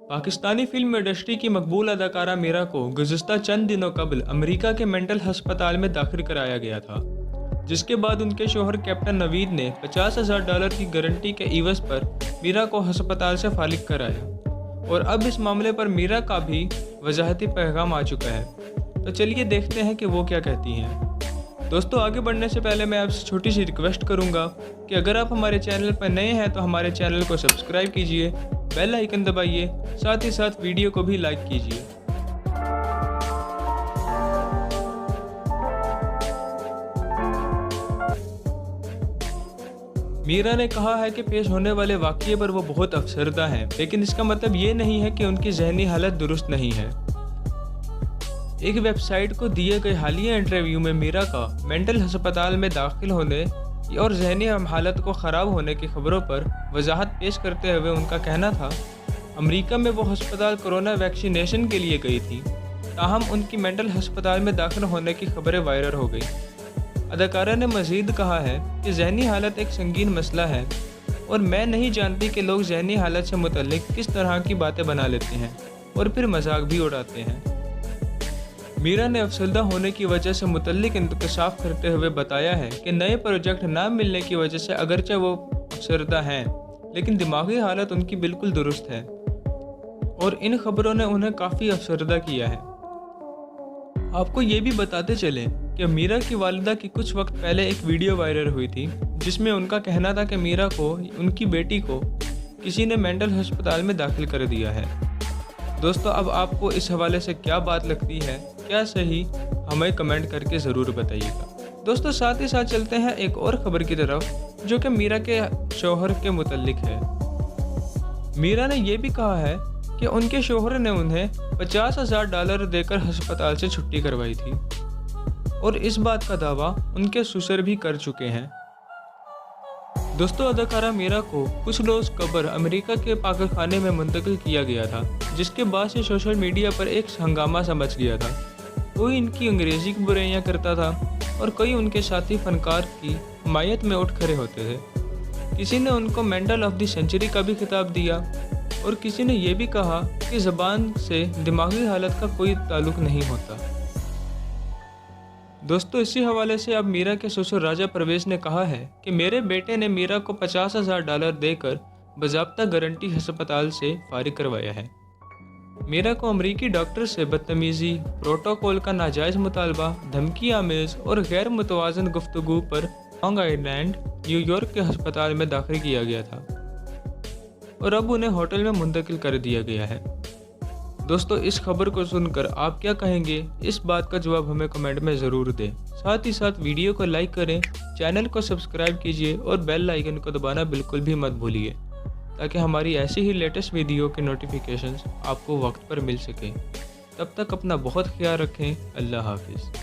Pakistani film industry की मकबूल अदाकारा मीरा को गुज़िश्ता चंद दिनों कबल अमेरिका के मेंटल अस्पताल में दाखिल कराया गया था, जिसके बाद उनके शौहर कैप्टन नवीद ने $50,000 की गारंटी के इवज़ पर मीरा को अस्पताल से फारिग कराया। और अब इस मामले पर मीरा का भी वजाहती पैगाम आ चुका है। तो चलिए देखते हैं कि वो क्या कहती हैं। दोस्तों, आगे बढ़ने से पहले मैं आपसे छोटी सी रिक्वेस्ट करूंगा कि अगर आप हमारे चैनल पर नए हैं तो हमारे चैनल को सब्सक्राइब कीजिए, बेल आइकन दबाइए, साथ ही साथ वीडियो को भी लाइक कीजिए। मीरा ने कहा है कि पेश होने वाले वाक़ये पर वो बहुत अफसरदा हैं, लेकिन इसका मतलब ये नहीं है कि उनकी ज़हनी हालत दुरुस्त नहीं है। एक वेबसाइट को दिए गए हालिया इंटरव्यू में मीरा का मेंटल अस्पताल में दाखिल होने और जहनी हालत को ख़राब होने की खबरों पर वजाहत पेश करते हुए उनका कहना था, अमेरिका में वो अस्पताल कोरोना वैक्सीनेशन के लिए गई थी, ताहम उनकी मेंटल अस्पताल में दाखिल होने की खबरें वायरल हो गई। अदाकारा ने मज़ीद कहा है कि जहनी हालत एक संगीन मसला है और मैं नहीं जानती कि लोग जहनी हालत से मुतल्लिक किस तरह की बातें बना लेते हैं और फिर मजाक भी उड़ाते हैं। मीरा ने अफसरदा होने की वजह से मुतल्लिक इंकशाफ करते हुए बताया है कि नए प्रोजेक्ट ना मिलने की वजह से अगरचे वो अफसरदा हैं, लेकिन दिमागी हालत उनकी बिल्कुल दुरुस्त है और इन खबरों ने उन्हें काफ़ी अफसरदा किया है। आपको ये भी बताते चलें कि मीरा की वालिदा की कुछ वक्त पहले एक वीडियो वायरल हुई थी, जिसमें उनका कहना था कि मीरा को, उनकी बेटी को किसी ने मेंटल अस्पताल में दाखिल कर दिया है। दोस्तों, अब आपको इस हवाले से क्या बात लगती है, क्या सही, हमें कमेंट करके ज़रूर बताइएगा। दोस्तों, साथ ही साथ चलते हैं एक और ख़बर की तरफ, जो कि मीरा के शौहर के मुतल्लिक है। मीरा ने यह भी कहा है कि उनके शौहर ने उन्हें $50,000 देकर अस्पताल से छुट्टी करवाई थी और इस बात का दावा उनके ससुर भी कर चुके हैं। दोस्तों, अदाकारा मीरा को कुछ रोज़ कब्र अमेरिका के पागलखाने में मुंतकिल किया गया था, जिसके बाद से सोशल मीडिया पर एक हंगामा सा मच गया था। कोई इनकी अंग्रेज़ी की बुराइयां करता था और कई उनके साथी फनकार की हमायत में उठ खड़े होते थे। किसी ने उनको मेंटल ऑफ द सेंचुरी का भी खिताब दिया और किसी ने यह भी कहा कि ज़बान से दिमागी हालत का कोई ताल्लुक नहीं होता। दोस्तों, इसी हवाले से अब मीरा के ससुर राजा परवेज़ ने कहा है कि मेरे बेटे ने मीरा को $50,000 देकर बाज़ाब्ता गारंटी अस्पताल से फारिग करवाया है। मीरा को अमरीकी डॉक्टर से बदतमीज़ी, प्रोटोकॉल का नाजायज़ मुतालबा, धमकी आमेज़ और गैर मुतवाज़न गुफ्तगू पर लॉन्ग आइलैंड, न्यूयॉर्क के अस्पताल में दाखिल किया गया था और अब उन्हें होटल में मुंतकिल कर दिया गया है। दोस्तों, इस खबर को सुनकर आप क्या कहेंगे, इस बात का जवाब हमें कमेंट में ज़रूर दें। साथ ही साथ वीडियो को लाइक करें, चैनल को सब्सक्राइब कीजिए और बेल आइकन को दबाना बिल्कुल भी मत भूलिए, ताकि हमारी ऐसी ही लेटेस्ट वीडियो के नोटिफिकेशंस आपको वक्त पर मिल सकें। तब तक अपना बहुत ख्याल रखें। अल्लाह हाफिज़।